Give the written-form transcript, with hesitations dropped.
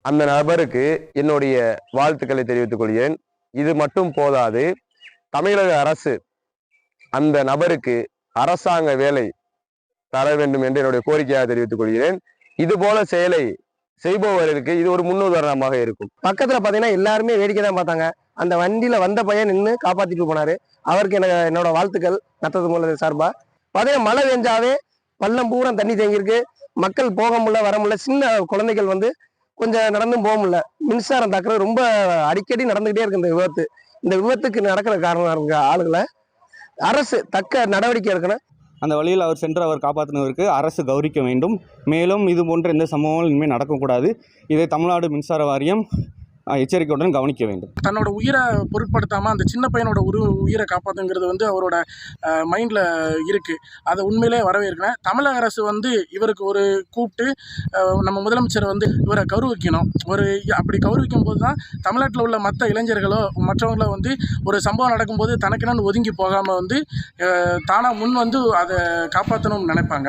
அந்த நபருக்கு என்னுடைய வாழ்த்துக்களை தெரிவித்துக் கொள்கிறேன். இது மட்டும் போதாது, தமிழக அரசு அந்த நபருக்கு அரசாங்க வேலை தர வேண்டும் என்று என்னுடைய கோரிக்கையாக தெரிவித்துக் கொள்கிறேன். இது போல செயலை செய்பவர்களுக்கு இது ஒரு முன்னுதாரணமாக இருக்கும். பக்கத்துல பாத்தீங்கன்னா எல்லாருமே வேடிக்கை தான் பார்த்தாங்க. அந்த வண்டியில வந்த பையன் நின்று காப்பாத்திட்டு போனாரு. அவருக்கு என்னோட வாழ்த்துக்கள் நத்தத்து மூல சார்பா. பாத்தீங்கன்னா மழை பெஞ்சாவே பள்ளம் பூரா தண்ணி தேங்கியிருக்கு. மக்கள் போக முடியல, வர முடியல. சின்ன குழந்தைகள் கொஞ்சம் நடந்தும் போக முடியல. மின்சாரம் தாக்குறது ரொம்ப அடிக்கடி நடந்துகிட்டே இருக்கு இந்த விபத்து. இந்த விபத்துக்கு நடக்கிற காரணம் இருக்க ஆளுகளை அரசு தக்க நடவடிக்கை எடுக்கணும். அந்த வழியில் அவர் சென்று அவர் காப்பாற்றினவருக்கு அரசு கௌரவிக்க வேண்டும். மேலும் இது போன்ற எந்த சம்பவங்கள் இனிமேல் நடக்கக்கூடாது. இதை தமிழ்நாடு மின்சார வாரியம் எச்சரிக்கையுடன் கவனிக்க வேண்டும். தன்னோட உயிரை பொருட்படுத்தாமல் அந்த சின்ன பையனோட உயிரை காப்பாற்றுங்கிறது அவரோட மைண்டில் இருக்குது. அதை உண்மையிலே வரவேற்கிறேன். தமிழக அரசு இவருக்கு கூப்பிட்டு நம்ம முதலமைச்சரை இவரை கௌரவிக்கணும். அப்படி கௌரவிக்கும் போது தான் தமிழ்நாட்டில் உள்ள மற்ற இளைஞர்களோ மற்றவங்களோ ஒரு சம்பவம் நடக்கும்போது தனக்கென்னு ஒதுங்கி போகாமல் தானாக முன் அதை காப்பாற்றணும்னு நினைப்பாங்க.